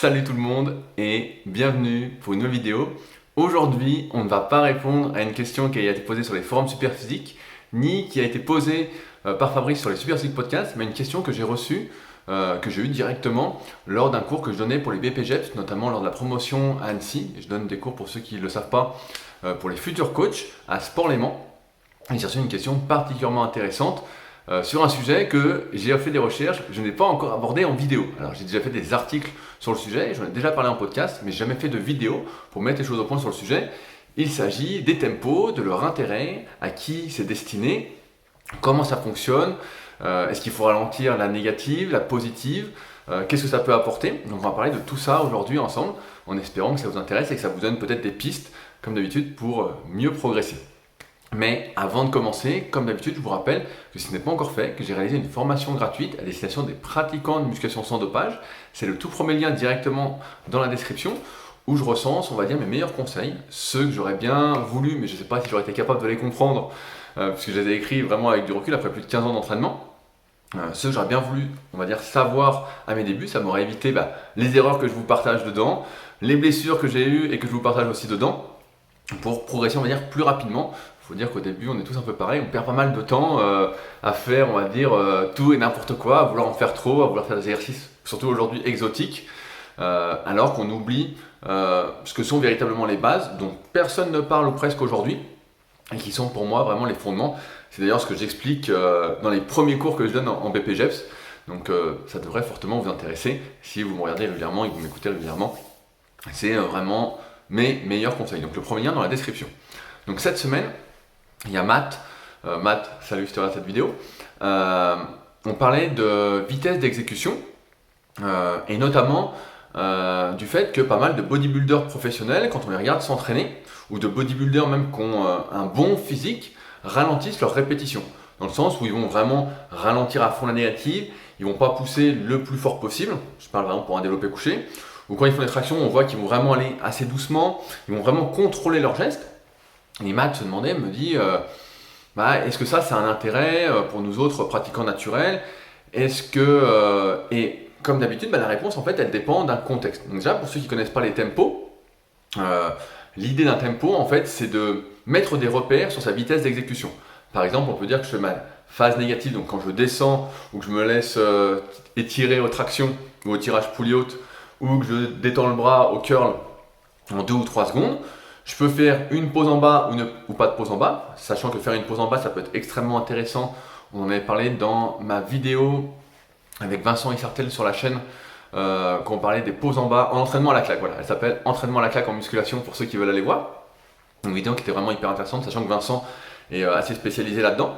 Salut tout le monde et bienvenue pour une nouvelle vidéo. Aujourd'hui, on ne va pas répondre à une question qui a été posée sur les forums Superphysique, ni qui a été posée par Fabrice sur les Superphysique Podcast, mais une question que j'ai reçue, que j'ai eue directement lors d'un cours que je donnais pour les BPGEPS, notamment lors de la promotion à Annecy. Je donne des cours pour ceux qui ne le savent pas, pour les futurs coachs à Sport-Léman. Et j'ai reçu une question particulièrement intéressante sur un sujet que j'ai fait des recherches, je n'ai pas encore abordé en vidéo. Alors j'ai déjà fait des articles sur le sujet, j'en ai déjà parlé en podcast, mais jamais fait de vidéo pour mettre les choses au point sur le sujet. Il s'agit des tempos, de leur intérêt, à qui c'est destiné, comment ça fonctionne, est-ce qu'il faut ralentir la négative, la positive, qu'est-ce que ça peut apporter. Donc on va parler de tout ça aujourd'hui ensemble, en espérant que ça vous intéresse et que ça vous donne peut-être des pistes, comme d'habitude, pour mieux progresser. Mais avant de commencer, comme d'habitude, je vous rappelle que si ce n'est pas encore fait, que j'ai réalisé une formation gratuite à destination des pratiquants de musculation sans dopage. C'est le tout premier lien directement dans la description où je recense, on va dire, mes meilleurs conseils, ceux que j'aurais bien voulu, mais je ne sais pas si j'aurais été capable de les comprendre, puisque je les ai écrits vraiment avec du recul après plus de 15 ans d'entraînement. Ceux que j'aurais bien voulu, on va dire, savoir à mes débuts, ça m'aurait évité les erreurs que je vous partage dedans, les blessures que j'ai eues et que je vous partage aussi dedans, pour progresser, on va dire, plus rapidement. Il faut dire qu'au début, on est tous un peu pareil, on perd pas mal de temps à faire, on va dire, tout et n'importe quoi, à vouloir en faire trop, à vouloir faire des exercices, surtout aujourd'hui exotiques, alors qu'on oublie ce que sont véritablement les bases, dont personne ne parle ou presque aujourd'hui, et qui sont pour moi vraiment les fondements. C'est d'ailleurs ce que j'explique dans les premiers cours que je donne en BPGEPS, donc ça devrait fortement vous intéresser si vous me regardez régulièrement et que vous m'écoutez régulièrement. C'est vraiment mes meilleurs conseils. Donc le premier lien dans la description. Donc cette semaine, il y a Matt, salut si tu regardes cette vidéo, on parlait de vitesse d'exécution et notamment du fait que pas mal de bodybuilders professionnels, quand on les regarde s'entraîner, ou de bodybuilders même qui ont un bon physique, ralentissent leurs répétitions. Dans le sens où ils vont vraiment ralentir à fond la négative, ils vont pas pousser le plus fort possible, je parle vraiment pour un développé couché, ou quand ils font des tractions, on voit qu'ils vont vraiment aller assez doucement, ils vont vraiment contrôler leurs gestes. Et Matt me dit, est-ce que ça, c'est un intérêt pour nous autres pratiquants naturels? Est-ce que... et comme d'habitude, la réponse, en fait, elle dépend d'un contexte. Donc déjà, pour ceux qui ne connaissent pas les tempos, l'idée d'un tempo, en fait, c'est de mettre des repères sur sa vitesse d'exécution. Par exemple, on peut dire que je fais ma phase négative, donc quand je descends ou que je me laisse étirer aux tractions ou au tirage poulie haute, ou que je détends le bras au curl en 2 ou 3 secondes, je peux faire une pause en bas ou pas de pause en bas, sachant que faire une pause en bas, ça peut être extrêmement intéressant. On en avait parlé dans ma vidéo avec Vincent Isartel sur la chaîne, quand on parlait des pauses en bas en entraînement à la claque. Voilà, elle s'appelle Entraînement à la claque en musculation pour ceux qui veulent aller voir. Une vidéo qui était vraiment hyper intéressante, sachant que Vincent est assez spécialisé là-dedans.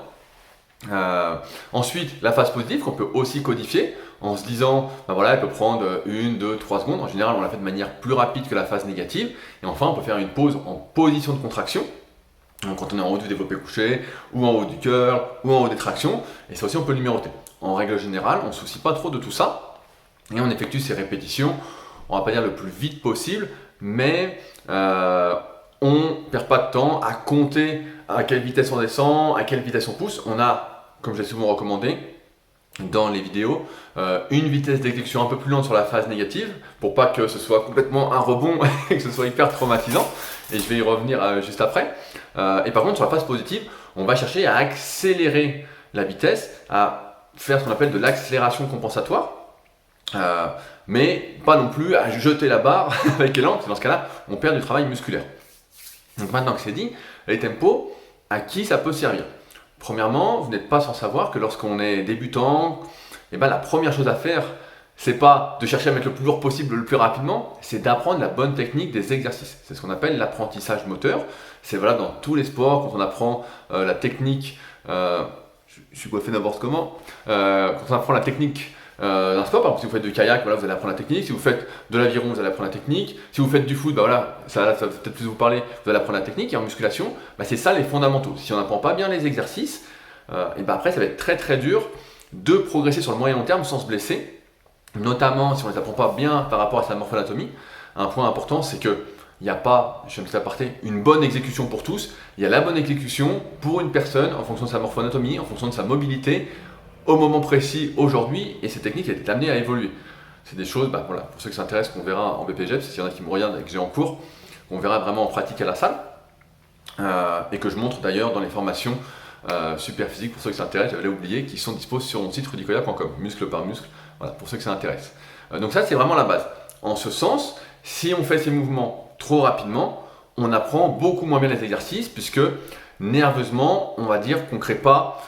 Ensuite, la phase positive qu'on peut aussi codifier en se disant, elle peut prendre 1, 2, 3 secondes. En général, on la fait de manière plus rapide que la phase négative. Et enfin, on peut faire une pause en position de contraction. Donc, quand on est en haut du développé couché, ou en haut du curl, ou en haut des tractions. Et ça aussi, on peut le numéroter. En règle générale, on ne se soucie pas trop de tout ça. Et on effectue ces répétitions, on va pas dire le plus vite possible, mais on ne perd pas de temps à compter à quelle vitesse on descend, à quelle vitesse on pousse. On a, comme je l'ai souvent recommandé dans les vidéos, une vitesse d'exécution un peu plus lente sur la phase négative pour pas que ce soit complètement un rebond et que ce soit hyper traumatisant. Et je vais y revenir juste après. Et par contre, sur la phase positive, on va chercher à accélérer la vitesse, à faire ce qu'on appelle de l'accélération compensatoire. Mais pas non plus à jeter la barre avec élan, parce que dans ce cas-là, on perd du travail musculaire. Donc maintenant que c'est dit, les tempos, à qui ça peut servir? Premièrement, vous n'êtes pas sans savoir que lorsqu'on est débutant, la première chose à faire, c'est pas de chercher à mettre le plus lourd possible le plus rapidement, c'est d'apprendre la bonne technique des exercices. C'est ce qu'on appelle l'apprentissage moteur. C'est valable dans tous les sports, quand on apprend la technique, je suis coiffé n'importe comment, quand on apprend la technique d'un sport, par exemple, si vous faites du kayak, vous allez apprendre la technique. Si vous faites de l'aviron, vous allez apprendre la technique. Si vous faites du foot, ça va peut-être plus vous parler, vous allez apprendre la technique. Et en musculation, c'est ça les fondamentaux. Si on n'apprend pas bien les exercices, après ça va être très très dur de progresser sur le moyen long terme sans se blesser, notamment si on ne les apprend pas bien par rapport à sa morphoanatomie. Un point important, c'est que il n'y a pas, je fais un petit aparté, une bonne exécution pour tous. Il y a la bonne exécution pour une personne en fonction de sa morphoanatomie, en fonction de sa mobilité, au moment précis aujourd'hui, et cette technique est amenée à évoluer. C'est des choses, voilà, pour ceux qui s'intéressent, qu'on verra en BPGEPS, s'il y en a qui me regardent et que j'ai en cours, qu'on verra vraiment en pratique à la salle, et que je montre d'ailleurs dans les formations super physiques, pour ceux qui s'intéressent, j'avais oublié, qui sont disposées sur mon site rudicoya.com, muscle par muscle, voilà, pour ceux qui s'intéressent. Donc ça, c'est vraiment la base. En ce sens, si on fait ces mouvements trop rapidement, on apprend beaucoup moins bien les exercices, puisque nerveusement, on va dire qu'on ne crée pas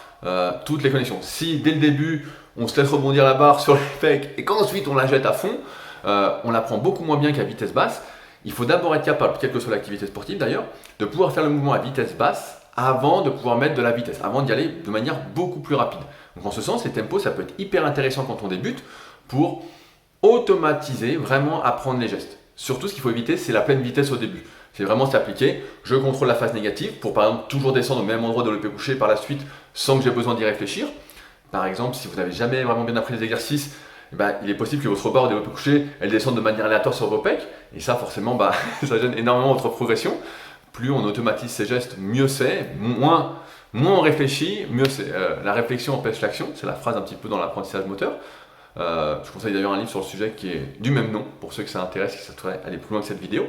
toutes les connexions. Si dès le début, on se laisse rebondir la barre sur les pecs et qu'ensuite on la jette à fond, on l'apprend beaucoup moins bien qu'à vitesse basse. Il faut d'abord être capable, quelle que soit l'activité sportive d'ailleurs, de pouvoir faire le mouvement à vitesse basse avant de pouvoir mettre de la vitesse, avant d'y aller de manière beaucoup plus rapide. Donc en ce sens, les tempos, ça peut être hyper intéressant quand on débute pour automatiser, vraiment apprendre les gestes. Surtout, ce qu'il faut éviter, c'est la pleine vitesse au début. C'est vraiment s'appliquer, je contrôle la phase négative pour par exemple toujours descendre au même endroit de développé couché par la suite sans que j'ai besoin d'y réfléchir. Par exemple, si vous n'avez jamais vraiment bien appris les exercices, il est possible que votre barre au développé couché, elle descende de manière aléatoire sur vos pecs, et ça forcément, ça gêne énormément votre progression. Plus on automatise ces gestes, mieux c'est, moins on réfléchit, mieux c'est. La réflexion empêche l'action, c'est la phrase un petit peu dans l'apprentissage moteur. Je conseille d'ailleurs un livre sur le sujet qui est du même nom, pour ceux que ça intéresse, qui souhaiteraient aller plus loin que cette vidéo.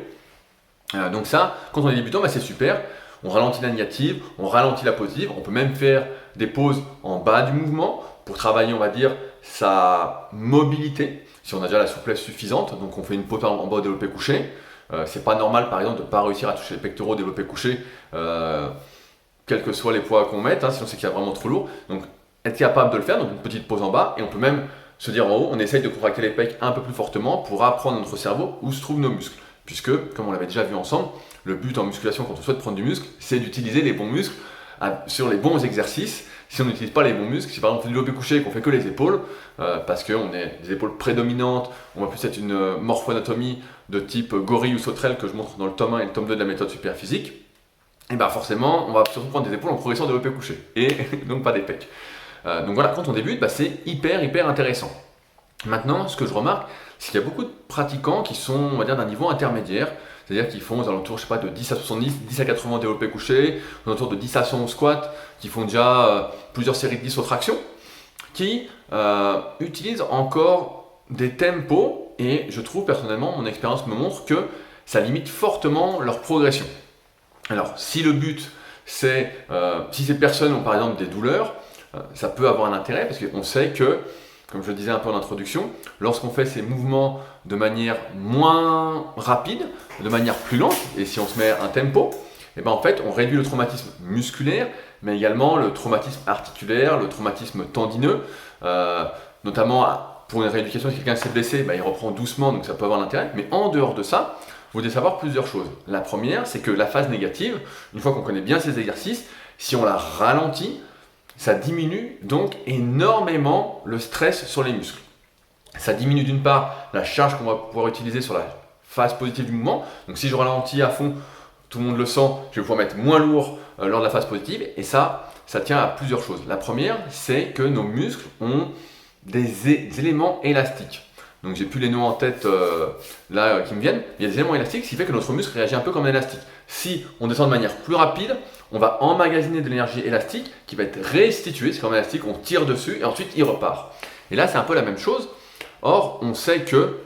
Donc ça, quand on est débutant, c'est super. On ralentit la négative, on ralentit la positive, on peut même faire des pauses en bas du mouvement pour travailler, on va dire, sa mobilité, si on a déjà la souplesse suffisante. Donc on fait une pause en bas au développé couché. C'est pas normal par exemple de ne pas réussir à toucher les pectoraux au développé couché, quels que soient les poids qu'on mette, sinon c'est qu'il y a vraiment trop lourd. Donc être capable de le faire, donc une petite pause en bas, et on peut même se dire en haut, on essaye de contracter les pecs un peu plus fortement pour apprendre à notre cerveau où se trouvent nos muscles. Puisque, comme on l'avait déjà vu ensemble, le but en musculation quand on souhaite prendre du muscle, c'est d'utiliser les bons muscles sur les bons exercices. Si on n'utilise pas les bons muscles, si par exemple on fait du développé couché et qu'on fait que les épaules, parce qu'on est des épaules prédominantes, on va plus être une morpho-anatomie de type gorille ou sauterelle que je montre dans le tome 1 et le tome 2 de la méthode super physique, et forcément on va surtout prendre des épaules en progression de développé couché, et donc pas des pecs. Donc voilà, quand on débute, c'est hyper intéressant. Maintenant, ce que je remarque, c'est qu'il y a beaucoup de pratiquants qui sont, on va dire, d'un niveau intermédiaire, c'est-à-dire qu'ils font aux alentours, de 10 à 70, 10 à 80 développés couchés, aux alentours de 10 à 100 squats, qui font déjà plusieurs séries de 10 aux tractions, qui utilisent encore des tempos, et je trouve personnellement, mon expérience me montre que ça limite fortement leur progression. Alors, si le but, c'est, si ces personnes ont par exemple des douleurs, ça peut avoir un intérêt, parce qu'on sait que, comme je le disais un peu en introduction, lorsqu'on fait ces mouvements de manière moins rapide, de manière plus lente, et si on se met un tempo, en fait on réduit le traumatisme musculaire, mais également le traumatisme articulaire, le traumatisme tendineux, notamment pour une rééducation, si quelqu'un s'est blessé, il reprend doucement, donc ça peut avoir l'intérêt, mais en dehors de ça, vous devez savoir plusieurs choses. La première, c'est que la phase négative, une fois qu'on connaît bien ces exercices, si on la ralentit, ça diminue donc énormément le stress sur les muscles. Ça diminue d'une part la charge qu'on va pouvoir utiliser sur la phase positive du mouvement. Donc si je ralentis à fond, tout le monde le sent, je vais pouvoir mettre moins lourd lors de la phase positive. Et ça tient à plusieurs choses. La première, c'est que nos muscles ont des éléments élastiques. Donc j'ai plus les noms en tête qui me viennent. Il y a des éléments élastiques, ce qui fait que notre muscle réagit un peu comme un élastique. Si on descend de manière plus rapide, on va emmagasiner de l'énergie élastique qui va être restituée, c'est comme un élastique, on tire dessus et ensuite il repart. Et là c'est un peu la même chose. Or on sait que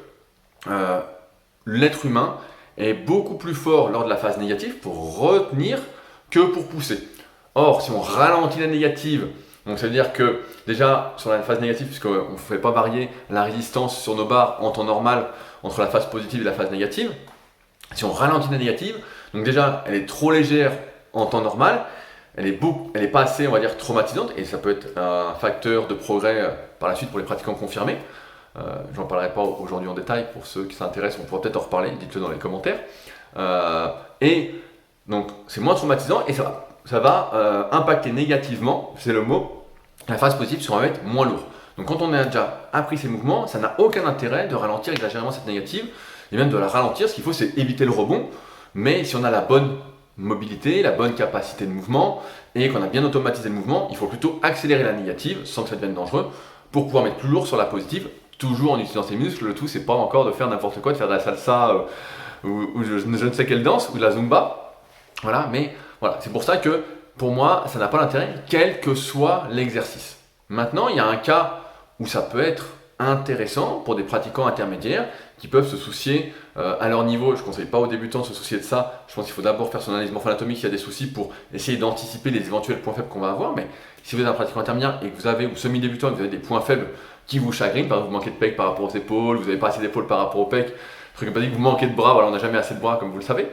l'être humain est beaucoup plus fort lors de la phase négative pour retenir que pour pousser. Or si on ralentit la négative, donc ça veut dire que déjà sur la phase négative, puisqu'on ne fait pas varier la résistance sur nos barres en temps normal entre la phase positive et la phase négative, si on ralentit la négative, donc déjà elle est trop légère en temps normal, elle est pas assez, on va dire, traumatisante, et ça peut être un facteur de progrès par la suite pour les pratiquants confirmés. J'en parlerai pas aujourd'hui en détail, pour ceux qui s'intéressent, on pourra peut-être en reparler, dites-le dans les commentaires. Et donc c'est moins traumatisant, et ça va impacter négativement, c'est le mot, la phase positive sur un mètre moins lourd. Donc quand on a déjà appris ces mouvements, ça n'a aucun intérêt de ralentir exagérément cette négative, et même de la ralentir. Ce qu'il faut, c'est éviter le rebond, mais si on a la bonne mobilité, la bonne capacité de mouvement, et qu'on a bien automatisé le mouvement, il faut plutôt accélérer la négative sans que ça devienne dangereux, pour pouvoir mettre plus lourd sur la positive, toujours en utilisant ses muscles. Le tout, c'est pas encore de faire n'importe quoi, de faire de la salsa ou je ne sais quelle danse, ou de la zumba. Voilà, mais voilà, c'est pour ça que pour moi, ça n'a pas d'intérêt, quel que soit l'exercice. Maintenant, il y a un cas où ça peut être intéressant pour des pratiquants intermédiaires qui peuvent se soucier à leur niveau. Je ne conseille pas aux débutants de se soucier de ça. Je pense qu'il faut d'abord faire son analyse morpho-anatomique s'il y a des soucis pour essayer d'anticiper les éventuels points faibles qu'on va avoir. Mais si vous êtes un pratiquant intermédiaire et que vous avez, ou semi-débutant, et que vous avez des points faibles qui vous chagrinent, par exemple vous manquez de pec par rapport aux épaules, vous n'avez pas assez d'épaules par rapport aux pecs, truc pas dit que vous manquez de bras, voilà, on n'a jamais assez de bras comme vous le savez.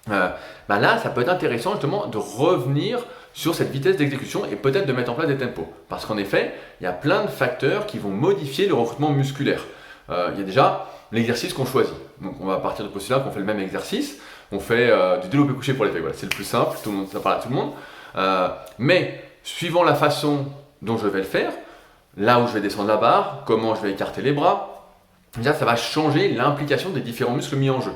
Là, ça peut être intéressant justement de revenir sur cette vitesse d'exécution et peut-être de mettre en place des tempos. Parce qu'en effet, il y a plein de facteurs qui vont modifier le recrutement musculaire. Il y a déjà l'exercice qu'on choisit. Donc on va partir de postulat qu'on fait le même exercice. On fait du développé couché pour les pecs. Voilà, c'est le plus simple, ça parle à tout le monde. Mais suivant la façon dont je vais le faire, là où je vais descendre la barre, comment je vais écarter les bras, déjà, ça va changer l'implication des différents muscles mis en jeu.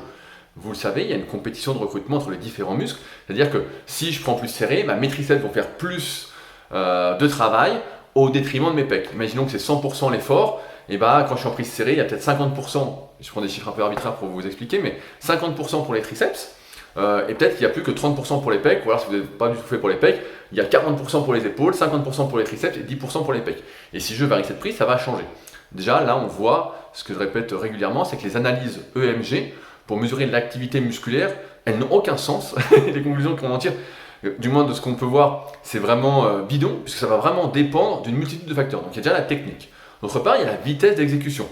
Vous le savez, il y a une compétition de recrutement entre les différents muscles. C'est-à-dire que si je prends plus serré, mes triceps vont faire plus de travail au détriment de mes pecs. Imaginons que c'est 100% l'effort. Et quand je suis en prise serrée, il y a peut-être 50%, je prends des chiffres un peu arbitraires pour vous expliquer, mais 50% pour les triceps, et peut-être qu'il n'y a plus que 30% pour les pecs, ou alors si vous n'êtes pas du tout fait pour les pecs, il y a 40% pour les épaules, 50% pour les triceps et 10% pour les pecs. Et si je varie cette prise, ça va changer. Déjà, là, on voit, ce que je répète régulièrement, c'est que les analyses EMG, pour mesurer l'activité musculaire, elles n'ont aucun sens. Les conclusions qu'on en tire, du moins de ce qu'on peut voir, c'est vraiment bidon, puisque ça va vraiment dépendre d'une multitude de facteurs. Donc il y a déjà la technique. D'autre part, il y a la vitesse d'exécution.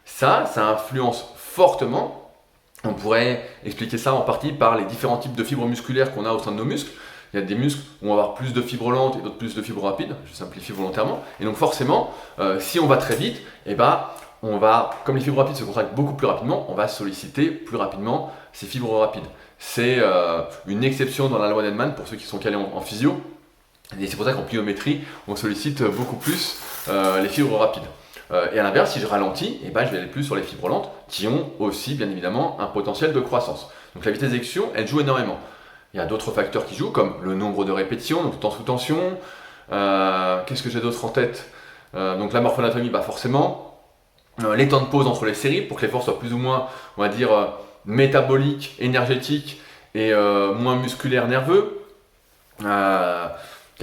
Ça influence fortement. On pourrait expliquer ça en partie par les différents types de fibres musculaires qu'on a au sein de nos muscles. Il y a des muscles où on va avoir plus de fibres lentes et d'autres plus de fibres rapides. Je simplifie volontairement. Et donc forcément, si on va très vite, on va, comme les fibres rapides se contractent beaucoup plus rapidement, on va solliciter plus rapidement ces fibres rapides. C'est une exception dans la loi d'Edman pour ceux qui sont calés en physio. Et c'est pour ça qu'en pliométrie, on sollicite beaucoup plus les fibres rapides. Et à l'inverse, si je ralentis, je vais aller plus sur les fibres lentes qui ont aussi, bien évidemment, un potentiel de croissance. Donc la vitesse d'exécution, elle joue énormément. Il y a d'autres facteurs qui jouent, comme le nombre de répétitions, donc temps sous tension. Qu'est-ce que j'ai d'autre en tête? Donc la morphoanatomie, forcément. Les temps de pause entre les séries, pour que l'effort soit plus ou moins, on va dire, métabolique, énergétique et moins musculaire, nerveux. Il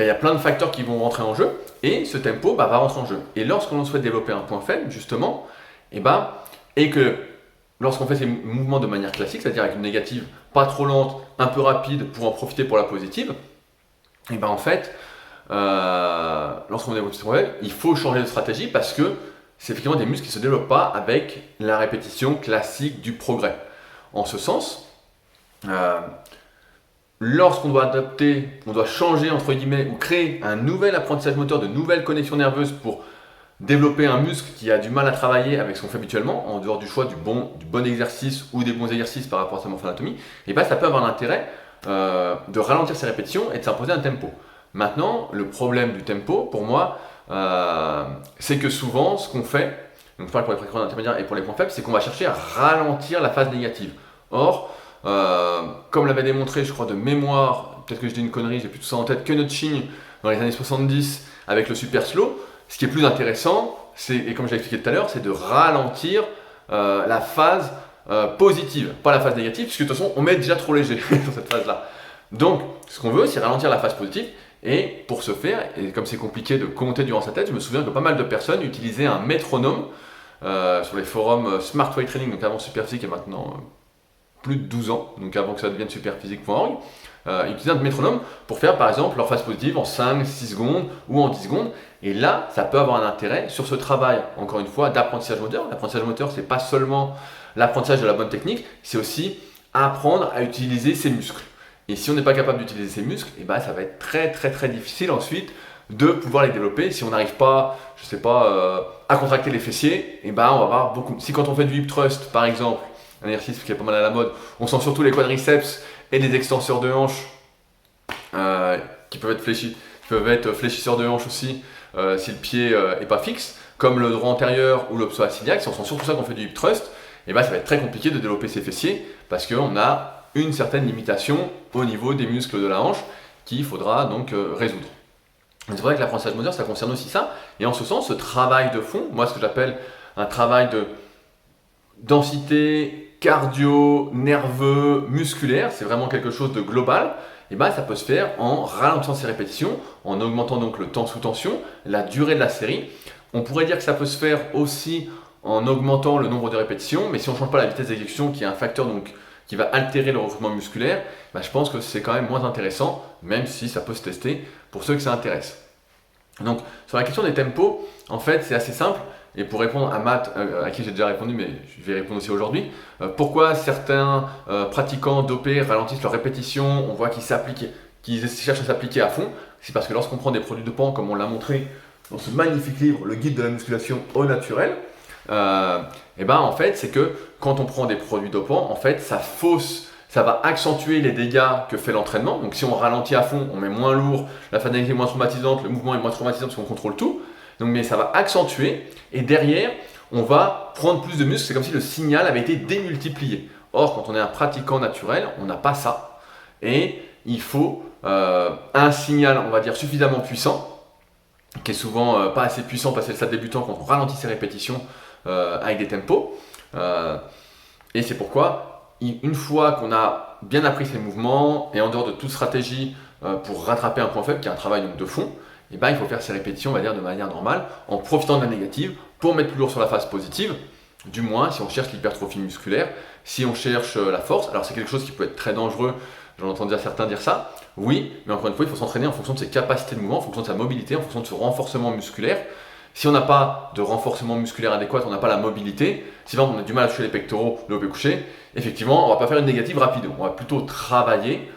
y a plein de facteurs qui vont rentrer en jeu et ce tempo va rentrer en jeu. Et lorsque l'on souhaite développer un point faible, justement, et que lorsqu'on fait ces mouvements de manière classique, c'est-à-dire avec une négative pas trop lente, un peu rapide pour en profiter pour la positive, en fait, lorsqu'on développe ce point faible, il faut changer de stratégie parce que c'est effectivement des muscles qui ne se développent pas avec la répétition classique du progrès. En ce sens, lorsqu'on doit adapter, on doit changer entre guillemets ou créer un nouvel apprentissage moteur, de nouvelles connexions nerveuses pour développer un muscle qui a du mal à travailler avec ce qu'on fait habituellement, en dehors du choix du bon exercice ou des bons exercices par rapport à sa morphoanatomie, ça peut avoir l'intérêt de ralentir ses répétitions et de s'imposer un tempo. Maintenant, le problème du tempo, pour moi, c'est que souvent, ce qu'on fait, donc je parle pour les pratiquants intermédiaires et pour les points faibles, c'est qu'on va chercher à ralentir la phase négative. Or, comme l'avait démontré, je crois de mémoire, peut-être que je dis une connerie, j'ai plus tout ça en tête, Knudsen dans les années 70 avec le super slow, ce qui est plus intéressant, et comme je l'ai expliqué tout à l'heure, c'est de ralentir la phase positive, pas la phase négative, puisque de toute façon, on met déjà trop léger dans cette phase-là. Donc, ce qu'on veut, c'est ralentir la phase positive. Et pour ce faire, et comme c'est compliqué de compter durant sa tête, je me souviens que pas mal de personnes utilisaient un métronome sur les forums Smart Weight Training, donc avant Superphysique et maintenant plus de 12 ans, donc avant que ça devienne superphysique.org, ils utilisaient un métronome pour faire par exemple leur phase positive en 5, 6 secondes ou en 10 secondes. Et là, ça peut avoir un intérêt sur ce travail, encore une fois, d'apprentissage moteur. L'apprentissage moteur, c'est pas seulement l'apprentissage de la bonne technique, c'est aussi apprendre à utiliser ses muscles. Et si on n'est pas capable d'utiliser ses muscles, ça va être très très très difficile ensuite de pouvoir les développer. Si on n'arrive pas, à contracter les fessiers, on va avoir beaucoup. Si quand on fait du hip thrust, par exemple, un exercice qui est pas mal à la mode, on sent surtout les quadriceps et les extenseurs de hanches qui peuvent être fléchisseurs de hanches aussi si le pied n'est pas fixe, comme le droit antérieur ou le psoas-iliaque. Si on sent surtout ça quand on fait du hip thrust, ça va être très compliqué de développer ses fessiers parce qu'on a une certaine limitation au niveau des muscles de la hanche qu'il faudra donc résoudre. C'est vrai que l'apprentissage moteur, ça concerne aussi ça. Et en ce sens, ce travail de fond, moi ce que j'appelle un travail de densité cardio, nerveux, musculaire, c'est vraiment quelque chose de global. Ça peut se faire en ralentissant ses répétitions, en augmentant donc le temps sous tension, la durée de la série, On pourrait dire que ça peut se faire aussi en augmentant le nombre de répétitions, mais si on ne change pas la vitesse d'exécution, qui est un facteur donc, qui va altérer le recrutement musculaire, je pense que c'est quand même moins intéressant, même si ça peut se tester pour ceux que ça intéresse. Donc sur la question des tempos, en fait c'est assez simple, et pour répondre à Matt, à qui j'ai déjà répondu, mais je vais répondre aussi aujourd'hui, pourquoi certains pratiquants dopés ralentissent leurs répétitions, on voit qu'ils cherchent à s'appliquer à fond, c'est parce que lorsqu'on prend des produits dopants, comme on l'a montré dans ce magnifique livre, le guide de la musculation au naturel, en fait c'est que quand on prend des produits dopants, en fait ça va accentuer les dégâts que fait l'entraînement. Donc si on ralentit à fond, on met moins lourd, la fatigue est moins traumatisante, le mouvement est moins traumatisant parce qu'on contrôle tout. Donc, mais ça va accentuer et derrière, on va prendre plus de muscles. C'est comme si le signal avait été démultiplié. Or, quand on est un pratiquant naturel, on n'a pas ça. Et il faut un signal, on va dire, suffisamment puissant, qui est souvent pas assez puissant parce que c'est le stade débutant quand on ralentit ses répétitions avec des tempos. Et c'est pourquoi une fois qu'on a bien appris ces mouvements et en dehors de toute stratégie pour rattraper un point faible, qui est un travail donc, de fond, il faut faire ces répétitions, on va dire, de manière normale, en profitant de la négative pour mettre plus lourd sur la phase positive, du moins si on cherche l'hypertrophie musculaire, si on cherche la force. Alors c'est quelque chose qui peut être très dangereux, j'en entends déjà certains dire ça, oui, mais encore une fois, il faut s'entraîner en fonction de ses capacités de mouvement, en fonction de sa mobilité, en fonction de son renforcement musculaire. Si on n'a pas de renforcement musculaire adéquat, on n'a pas la mobilité, si on a du mal à toucher les pectoraux, le haut couché, effectivement, on ne va pas faire une négative rapide. On va plutôt travailler,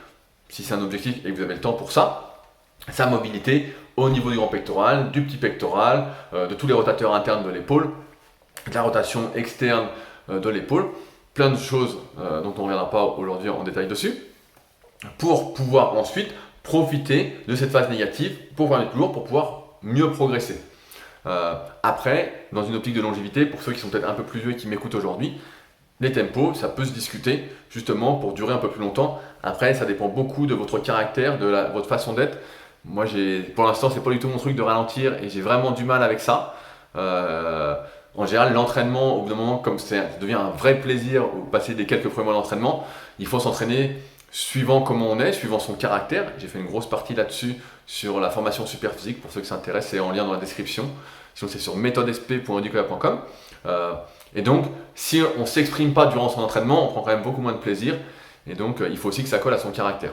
si c'est un objectif et que vous avez le temps pour ça, sa mobilité au niveau du grand pectoral, du petit pectoral, de tous les rotateurs internes de l'épaule, de la rotation externe de l'épaule, plein de choses dont on ne reviendra pas aujourd'hui en détail dessus, pour pouvoir ensuite profiter de cette phase négative, pour pouvoir être plus lourd, pour pouvoir mieux progresser. Après, dans une optique de longévité, pour ceux qui sont peut-être un peu plus vieux et qui m'écoutent aujourd'hui, les tempos, ça peut se discuter justement pour durer un peu plus longtemps. Après, ça dépend beaucoup de votre caractère, de votre façon d'être. Moi, pour l'instant, c'est pas du tout mon truc de ralentir et j'ai vraiment du mal avec ça. En général, l'entraînement, au bout d'un moment, comme ça devient un vrai plaisir, au passer des quelques premiers mois d'entraînement, il faut s'entraîner suivant comment on est, suivant son caractère. J'ai fait une grosse partie là-dessus sur la formation Superphysique. Pour ceux qui s'intéressent, c'est en lien dans la description. Sinon, c'est sur méthodesp.rudicoya.com. Et donc, si on ne s'exprime pas durant son entraînement, on prend quand même beaucoup moins de plaisir. Et donc, il faut aussi que ça colle à son caractère.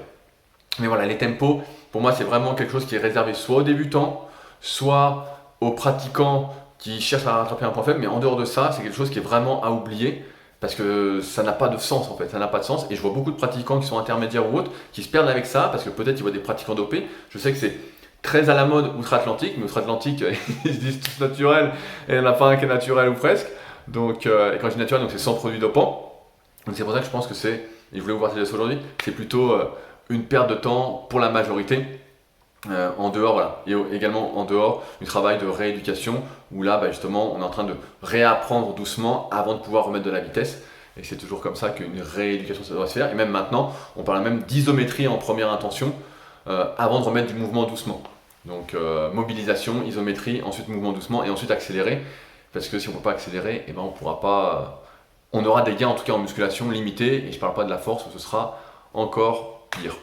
Mais voilà, les tempos, pour moi, c'est vraiment quelque chose qui est réservé soit aux débutants, soit aux pratiquants qui cherchent à rattraper un point faible. Mais en dehors de ça, c'est quelque chose qui est vraiment à oublier parce que ça n'a pas de sens en fait, ça n'a pas de sens. Et je vois beaucoup de pratiquants qui sont intermédiaires ou autres qui se perdent avec ça parce que peut-être ils voient des pratiquants dopés. Je sais que c'est très à la mode outre-Atlantique, mais outre-Atlantique, ils se disent tous naturels et il n'y en a pas un qui est naturel ou presque. Donc, et quand je dis naturel, donc c'est sans produits dopants. Donc c'est pour ça que je pense que c'est, et je voulais vous partager ça aujourd'hui, c'est plutôt une perte de temps pour la majorité. En dehors, voilà, et également en dehors du travail de rééducation où là justement on est en train de réapprendre doucement avant de pouvoir remettre de la vitesse et c'est toujours comme ça qu'une rééducation ça doit se faire et même maintenant on parle même d'isométrie en première intention avant de remettre du mouvement doucement. Donc mobilisation, isométrie, ensuite mouvement doucement et ensuite accélérer parce que si on ne peut pas accélérer, on pourra pas, on aura des gains en tout cas en musculation limités et je ne parle pas de la force où ce sera encore pire.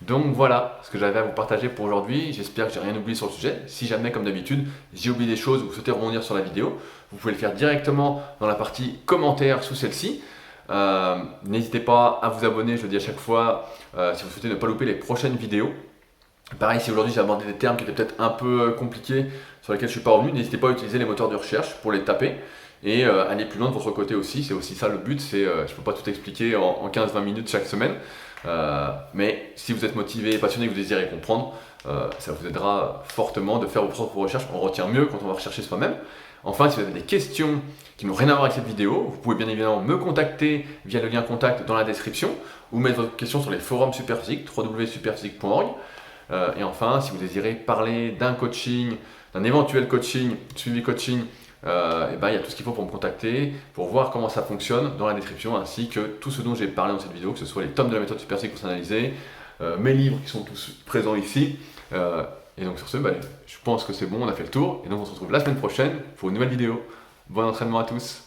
Donc voilà ce que j'avais à vous partager pour aujourd'hui. J'espère que j'ai rien oublié sur le sujet. Si jamais, comme d'habitude, j'ai oublié des choses ou vous souhaitez rebondir sur la vidéo, vous pouvez le faire directement dans la partie commentaires sous celle-ci. N'hésitez pas à vous abonner, je le dis à chaque fois, si vous souhaitez ne pas louper les prochaines vidéos. Pareil, si aujourd'hui j'ai abordé des termes qui étaient peut-être un peu compliqués, sur lesquels je ne suis pas revenu, n'hésitez pas à utiliser les moteurs de recherche pour les taper et aller plus loin de votre côté aussi. C'est aussi ça le but, je ne peux pas tout expliquer en 15-20 minutes chaque semaine. Mais si vous êtes motivé et passionné, que vous désirez comprendre, ça vous aidera fortement de faire vos propres recherches. On retient mieux quand on va rechercher soi-même. Enfin, si vous avez des questions qui n'ont rien à voir avec cette vidéo, vous pouvez bien évidemment me contacter via le lien contact dans la description ou mettre votre question sur les forums Superphysique, www.superphysique.org. Et enfin, si vous désirez parler d'un coaching, d'un éventuel coaching, suivi coaching, il y a tout ce qu'il faut pour me contacter, pour voir comment ça fonctionne dans la description, ainsi que tout ce dont j'ai parlé dans cette vidéo, que ce soit les tomes de la méthode Superphysique personnalisée, mes livres qui sont tous présents ici. Et donc sur ce, je pense que c'est bon, on a fait le tour, et donc on se retrouve la semaine prochaine pour une nouvelle vidéo. Bon entraînement à tous!